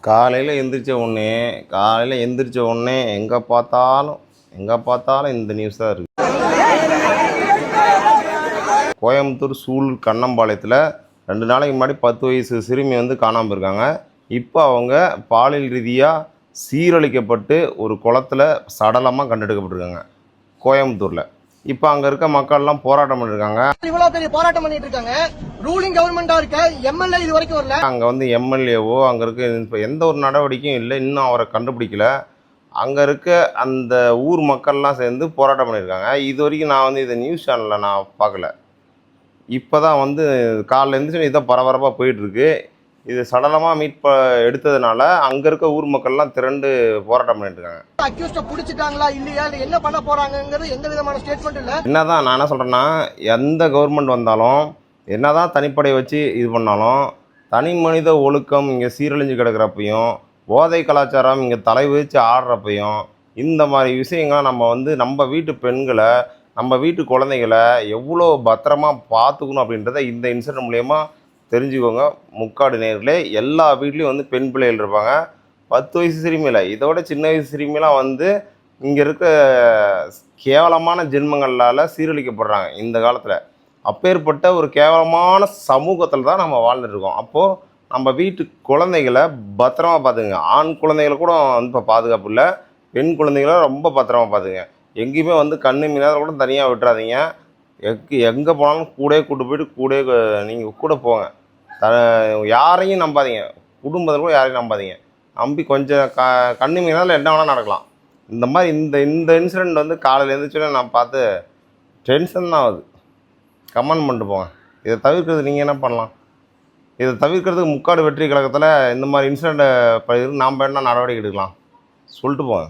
காலையில் எந்திரிச்ச உடனே எங்கே பார்த்தாலும் இந்த நியூஸ் தான் இருக்குது. கோயம்புத்தூர் சூலூர் கண்ணம்பாளையத்தில் 2 நாளைக்கு முன்னாடி 10 வயசு சிறுமி காணாமல் போயிருக்காங்க. இப்போ அவங்க பாலியல் ரீதியாக சீரழிக்கப்பட்டு ஒரு குளத்தில் சடலமாக கண்டெடுக்கப்பட்டிருக்காங்க கோயம்புத்தூரில். இப்போ அங்கே இருக்க மக்கள்லாம் போராட்டம் பண்ணியிருக்காங்க. இவ்வளோ பெரிய போராட்டம் பண்ணிட்டு இருக்காங்க. ரூலிங் கவர்மெண்ட்டாக இருக்க எம்எல்ஏ இது வரைக்கும் வரல. அங்கே எம்எல்ஏவோ அங்கே இருக்க எந்த ஒரு நடவடிக்கையும் இல்லை, இன்னும் அவரை கண்டுபிடிக்கல. அங்கே இருக்க அந்த ஊர் மக்கள்லாம் சேர்ந்து போராட்டம் பண்ணியிருக்காங்க. இது வரைக்கும் நான் இதை நியூஸ் சேனலில் நான் பார்க்கல. இப்போ தான் காலைல எழுந்திரிச்சு இதான் பரபரப்பாக போயிட்டுருக்கு. இது சடலமாக எடுத்ததுனால அங்கே இருக்க ஊர் மக்கள்லாம் திரண்டு போராட்டம் பண்ணிட்டு இருக்காங்க. அக்யூஸ்ட பிடிச்சிட்டாங்களா இல்லையா, என்ன பண்ண போகிறாங்கிறது எந்த விதமான ஸ்டேட்மெண்ட் இல்லை. என்னதான் நான் என்ன சொல்கிறேன்னா, எந்த கவர்மெண்ட் வந்தாலும் என்னதான் தனிப்படை வச்சு இது பண்ணாலும் தனி மனித ஒழுக்கம் இங்கே சீரழிஞ்சு கிடக்கிறப்பையும் போதை கலாச்சாரம் இங்கே தலை விரித்து ஆடுறப்பையும் இந்த மாதிரி விஷயங்களை நம்ம வீட்டு பெண்களை நம்ம வீட்டு குழந்தைகளை எவ்வளோ பத்திரமா பார்த்துக்கணும் அப்படின்றத இந்த இன்சிடென்ட் மூலயமா தெரிஞ்சுக்கோங்க. முக்காடு நேர்களே எல்லா வீட்லேயும் பெண் பிள்ளைகள் இருப்பாங்க. 10 வயசு சிறுமியில் இதோட சின்ன வயசு சிறுமிலாம் இங்கே இருக்க கேவலமான ஜென்மங்களால் சீரழிக்கப்படுறாங்க இந்த காலத்தில். அப்பேற்பட்ட ஒரு கேவலமான சமூகத்தில் தான் நம்ம வாழ்ந்துட்டுருக்கோம். அப்போது நம்ம வீட்டு குழந்தைகளை பத்திரமா பார்த்துங்க. ஆண் குழந்தைகளை கூட இப்போ பாதுகாப்பு இல்லை, பெண் குழந்தைகளை ரொம்ப பத்திரமா பார்த்துங்க. எங்கேயுமே கண்ணு மீனாத கூட தனியாக விட்டுறாதீங்க. எங்கே போனாலும் கூட்டு போயிட்டு நீங்கள் கூட போங்க. யாரையும் நம்பாதீங்க, குடும்பத்தில் கூட யாரையும் நம்பாதீங்க. நம்பி கொஞ்சம் கண்ணு மீனால என்ன வேணால் நடக்கலாம். இந்த மாதிரி இந்த இன்சிடெண்ட் காலையில் எழுந்திரிச்சோன்னே நான் பார்த்து டென்ஷன் தான் ஆகுது. கமெண்ட் பண்ணிட்டு போங்க. இதை தவிர்க்கிறது நீங்கள் என்ன பண்ணலாம்? இதை தவிர்க்கிறதுக்கு முக்காடு வெற்றி கழகத்தில் இந்த மாதிரி இன்சிடெண்ட்டை நாம் என்ன நடவடிக்கை எடுக்கலாம் சொல்லிட்டு போங்க.